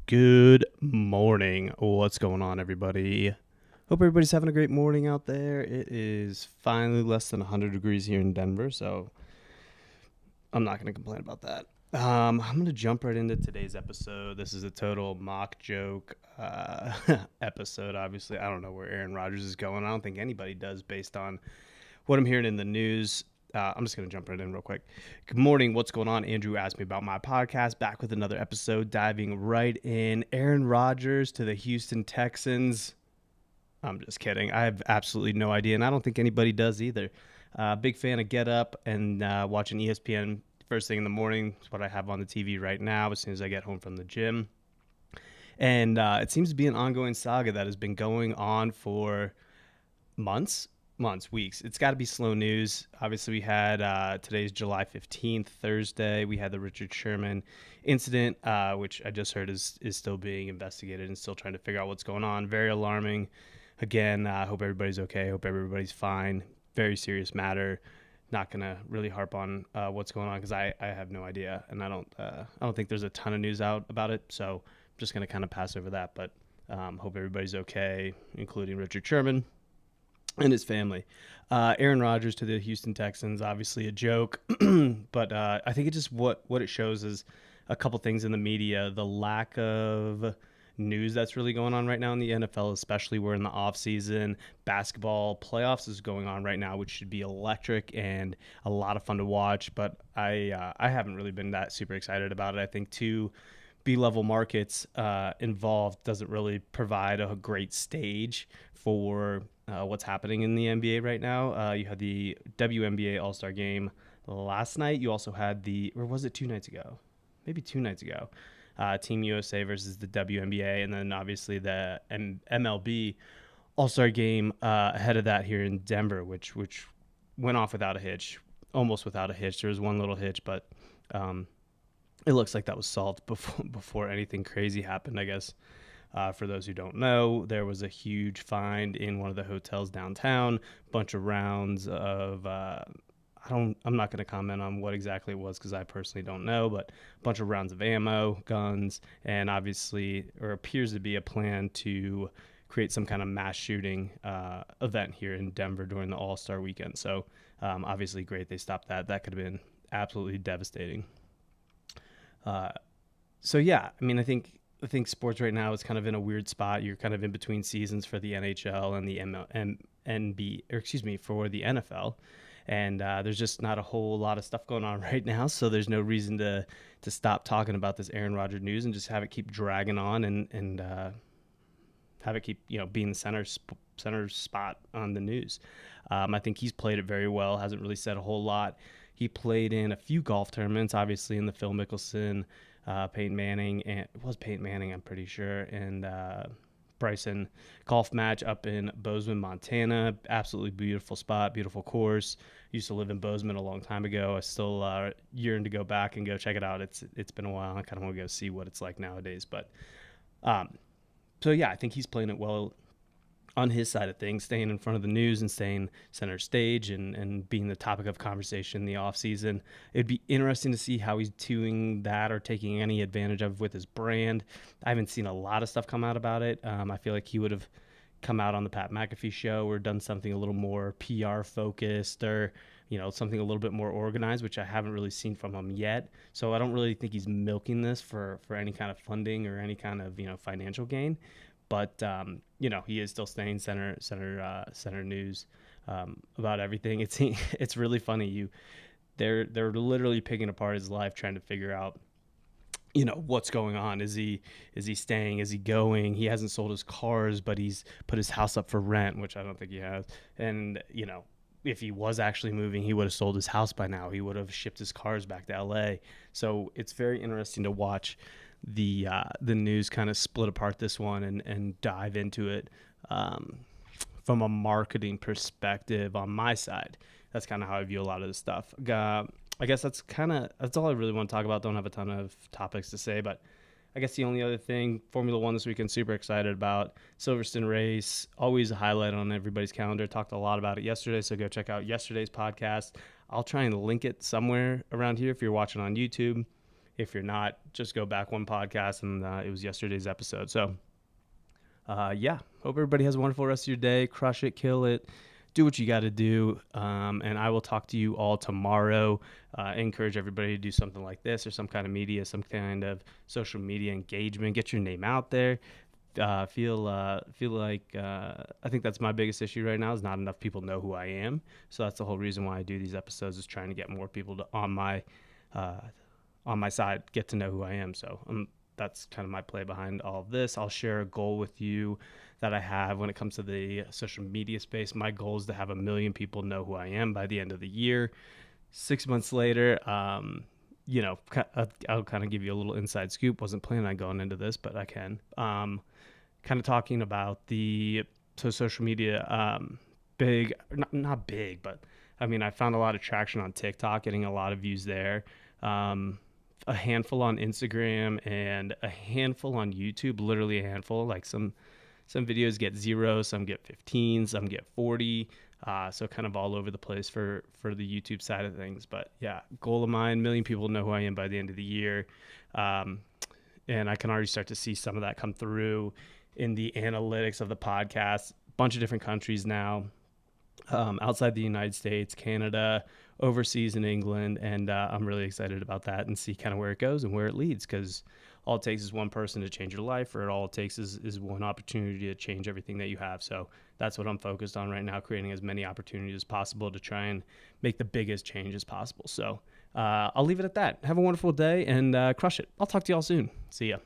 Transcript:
Good morning. What's going on, everybody? Hope everybody's having a great morning out there. It is finally less than 100 degrees here in Denver, so I'm not going to complain about that. I'm going to jump right into today's episode. This is a total mock joke episode, obviously. I don't know where Aaron Rodgers is going. I don't think anybody does based on what I'm hearing in the news. I'm just going to jump right in real quick. Good morning. What's going on? Andrew asked me about my podcast. Back with another episode, diving right in. Aaron Rodgers to the Houston Texans. I'm just kidding. I have absolutely no idea, and I don't think anybody does either. Big fan of Get Up and watching ESPN first thing in the morning. It's what I have on the TV right now as soon as I get home from the gym. And it seems to be an ongoing saga that has been going on for months, weeks. It's got to be slow news. Obviously, we had today's July 15th, Thursday. We had the Richard Sherman incident, which I just heard is still being investigated and still trying to figure out what's going on. Very alarming. Again, I hope everybody's okay. Hope everybody's fine. Very serious matter. Not gonna really harp on what's going on because I have no idea, and I don't think there's a ton of news out about it. So I'm just gonna kind of pass over that. But hope everybody's okay, including Richard Sherman and his family. Aaron Rodgers to the Houston Texans, obviously a joke, but I think it just what it shows is a couple things in the media, the lack of news that's really going on right now in the NFL, especially we're in the off season. Basketball playoffs is going on right now, which should be electric and a lot of fun to watch, but I haven't really been that super excited about it. I think two B-level markets involved doesn't really provide a great stage for what's happening in the NBA right now. You had the WNBA All-Star Game last night. You also had or was it 2 nights ago? Maybe 2 nights ago. Team USA versus the WNBA, and then obviously the MLB All-Star Game ahead of that here in Denver, which went off without a hitch, almost without a hitch. There was one little hitch, but it looks like that was solved before anything crazy happened, I guess. For those who don't know, there was a huge find in one of the hotels downtown. Bunch of rounds of I'm not going to comment on what exactly it was because I personally don't know, but a bunch of rounds of ammo, guns, and obviously, or appears to be a plan to create some kind of mass shooting event here in Denver during the All-Star weekend. So obviously, great they stopped that. That could have been absolutely devastating. So yeah, I mean, I think sports right now is kind of in a weird spot. You're kind of in between seasons for the NHL and the for the NFL, and there's just not a whole lot of stuff going on right now. So there's no reason to stop talking about this Aaron Rodgers news and just have it keep dragging on and have it keep being the center spot on the news. I think he's played it very well. Hasn't really said a whole lot. He played in a few golf tournaments, obviously in the Phil Mickelson, Peyton Manning, and it was Peyton Manning, I'm pretty sure, and Bryson golf match up in Bozeman, Montana. Absolutely beautiful spot, beautiful course. Used to live in Bozeman a long time ago. I still yearn to go back and go check it out. It's been a while. I kind of want to go see what it's like nowadays. But so yeah, I think he's playing it well on his side of things, staying in front of the news and staying center stage and being the topic of conversation in the offseason. It'd be interesting to see how he's doing that or taking any advantage of with his brand. I haven't seen a lot of stuff come out about it. I feel like he would have come out on the Pat McAfee show or done something a little more PR focused or something a little bit more organized, which I haven't really seen from him yet. So I don't really think he's milking this for any kind of funding or any kind of financial gain. But he is still staying center news about everything. It's really funny. They're literally picking apart his life, trying to figure out what's going on. Is he staying? Is he going? He hasn't sold his cars, but he's put his house up for rent, which I don't think he has. And if he was actually moving, he would have sold his house by now. He would have shipped his cars back to LA. So it's very interesting to watch the news kind of split apart this one and dive into it from a marketing perspective on my side. That's kind of how I view a lot of this stuff. I guess that's all I really want to talk about. Don't have a ton of topics to say, but I guess the only other thing, Formula One this weekend, super excited about. Silverstone race, always a highlight on everybody's calendar. Talked a lot about it yesterday, so go check out yesterday's podcast. I'll try and link it somewhere around here if you're watching on YouTube. If you're not, just go back one podcast, and it was yesterday's episode. So, yeah, hope everybody has a wonderful rest of your day. Crush it, kill it, do what you got to do. And I will talk to you all tomorrow. Encourage everybody to do something like this or some kind of media, some kind of social media engagement. Get your name out there. Feel like I think that's my biggest issue right now is not enough people know who I am. So that's the whole reason why I do these episodes, is trying to get more people to on my side get to know who I am. So that's kind of my play behind all of this. I'll share a goal with you that I have when it comes to the social media space. My goal is to have 1 million people know who I am by the end of the year. 6 months later, I'll kind of give you a little inside scoop. Wasn't planning on going into this, but I can. Kind of talking about social media, big, not big, but I mean, I found a lot of traction on TikTok, getting a lot of views there. A handful on Instagram and a handful on YouTube, literally a handful. Like some videos get 0, some get 15, some get 40. So kind of all over the place for the YouTube side of things. But yeah, goal of mine, 1 million people know who I am by the end of the year. And I can already start to see some of that come through in the analytics of the podcast. Bunch of different countries now, outside the United States, Canada, overseas in England. And I'm really excited about that and see kind of where it goes and where it leads, because all it takes is one person to change your life, or all it takes is one opportunity to change everything that you have. So that's what I'm focused on right now, creating as many opportunities as possible to try and make the biggest change as possible. So I'll leave it at that. Have a wonderful day and crush it. I'll talk to y'all soon. See ya.